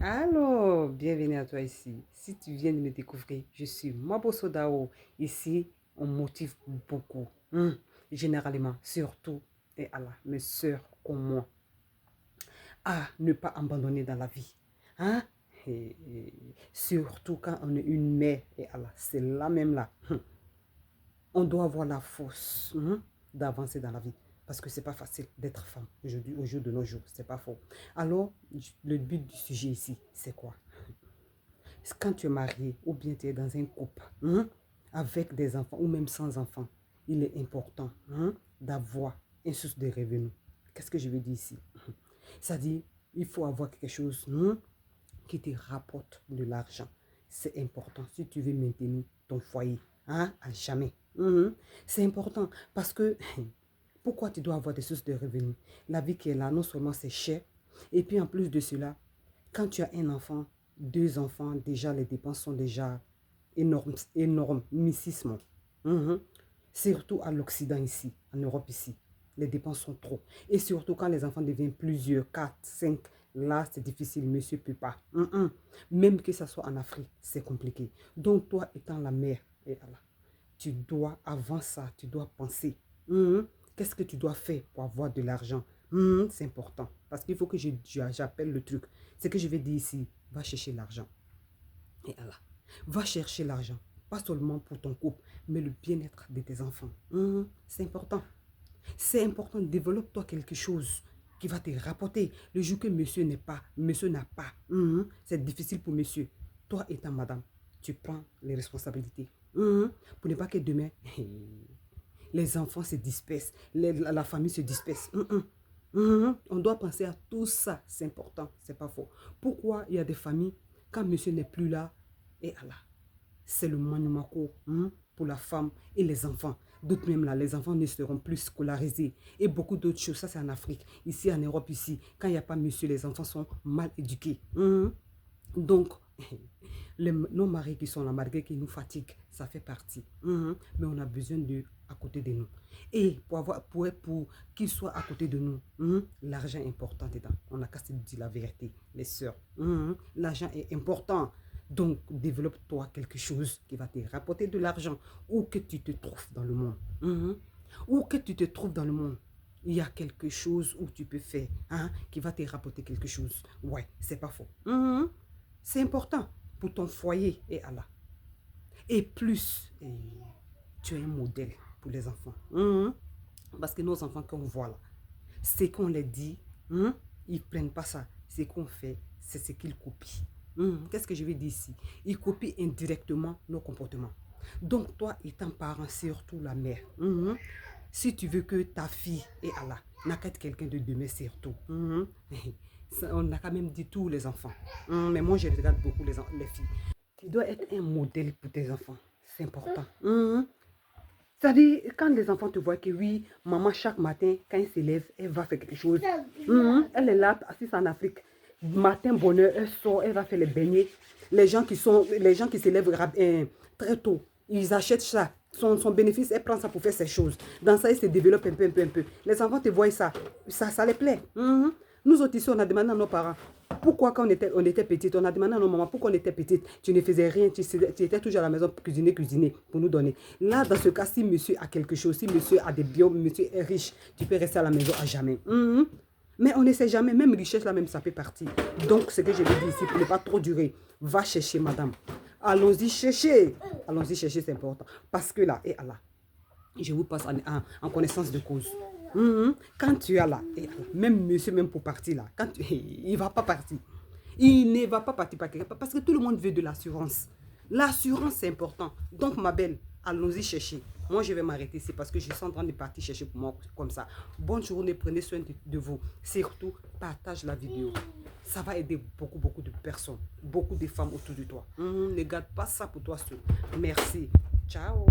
Alors, bienvenue à toi ici. Si tu viens de me découvrir, je suis Mabosso Dao. Ici, on motive beaucoup. Généralement, surtout, et Allah, mes soeurs comme moi, à ne pas abandonner dans la vie. Hein? Et surtout quand on est une mère, et Allah, c'est là même là. On doit avoir la force d'avancer dans la vie. Parce que c'est pas facile d'être femme aujourd'hui, au jour de nos jours. C'est pas faux. Alors, le but du sujet ici, c'est quoi? Quand tu es marié ou bien tu es dans un couple avec des enfants ou même sans enfants, il est important d'avoir une source de revenus. Qu'est-ce que je veux dire ici? C'est-à-dire, il faut avoir quelque chose qui te rapporte de l'argent. C'est important si tu veux maintenir ton foyer à jamais. C'est important parce que pourquoi tu dois avoir des sources de revenus? La vie qui est là, non seulement c'est cher, et puis en plus de cela, quand tu as un enfant, deux enfants, déjà les dépenses sont déjà énormissiment. Surtout à l'Occident ici, en Europe ici, les dépenses sont trop. Et surtout quand les enfants deviennent plusieurs, 4, 5, là c'est difficile, monsieur ne peut pas. Même que ce soit en Afrique, c'est compliqué. Donc toi étant la mère, et Allah, tu dois, avant ça, tu dois penser. Qu'est-ce que tu dois faire pour avoir de l'argent? C'est important. Parce qu'il faut que j'appelle le truc. Ce que je vais dire ici, va chercher l'argent. Et Allah, va chercher l'argent. Pas seulement pour ton couple, mais le bien-être de tes enfants. C'est important. C'est important. Développe-toi quelque chose qui va te rapporter. Le jour que monsieur n'a pas, c'est difficile pour monsieur. Toi étant madame, tu prends les responsabilités. Pour ne pas que demain, les enfants se dispersent, la famille se disperse. On doit penser à tout ça, c'est important, c'est pas faux. Pourquoi il y a des familles, quand monsieur n'est plus là, et Allah, c'est le manumako pour la femme et les enfants. D'autres même là, les enfants ne seront plus scolarisés. Et beaucoup d'autres choses, ça c'est en Afrique. Ici en Europe, ici, quand il n'y a pas monsieur, les enfants sont mal éduqués. Donc, nos maris qui sont là, malgré qu'ils nous fatiguent, ça fait partie. Mais on a besoin d'eux à côté de nous. Et pour qu'ils soient à côté de nous, l'argent est important dedans. On n'a qu'à se dire la vérité, les sœurs. L'argent est important. Donc, développe-toi quelque chose qui va te rapporter de l'argent. Où que tu te trouves dans le monde. Où que tu te trouves dans le monde. Il y a quelque chose où tu peux faire qui va te rapporter quelque chose. Ouais, c'est pas faux. C'est important pour ton foyer et Allah. Et plus, tu es un modèle pour les enfants. Parce que nos enfants qu'on voit là, c'est qu'on les dit, ils ne prennent pas ça. Ce qu'on fait, c'est ce qu'ils copient. Qu'est-ce que je veux dire ici? Ils copient indirectement nos comportements. Donc toi, étant parent, surtout la mère, si tu veux que ta fille et Allah n'a qu'à être quelqu'un de demain, surtout. On a quand même dit tous les enfants. Mais moi, je regarde beaucoup les filles. Tu dois être un modèle pour tes enfants. C'est important. C'est-à-dire, quand les enfants te voient que oui, maman, chaque matin, quand elle se lève, elle va faire quelque chose. Elle est là, assise en Afrique. Matin, bonheur, elle sort, elle va faire les beignets. Les gens qui se lèvent très tôt, ils achètent ça. Son bénéfice, elle prend ça pour faire ses choses. Dans ça, elle se développe un peu. Les enfants te voient ça les plaît. Nous autres ici, on a demandé à nos parents, pourquoi quand on était petite, on a demandé à nos mamans, pourquoi on était petite, tu ne faisais rien, tu étais toujours à la maison pour cuisiner pour nous donner. Là, dans ce cas, si monsieur a quelque chose, si monsieur a des biens, monsieur est riche, tu peux rester à la maison à jamais. Mais on ne sait jamais, même richesse là, même ça peut partir. Donc, ce que je veux dire ici, pour ne pas trop durer, va chercher madame. Allons-y chercher. Allons-y chercher, c'est important. Parce que là, et Allah, je vous passe en connaissance de cause. Quand tu es là, même monsieur, même pour partir là, il ne va pas partir. Il ne va pas partir parce que tout le monde veut de l'assurance. L'assurance, c'est important. Donc, ma belle, allons-y chercher. Moi, je vais m'arrêter ici parce que je suis en train de partir chercher pour moi comme ça. Bonne journée, prenez soin de vous. Surtout, partage la vidéo. Ça va aider beaucoup de personnes, beaucoup de femmes autour de toi. Ne garde pas ça pour toi seul. Merci. Ciao.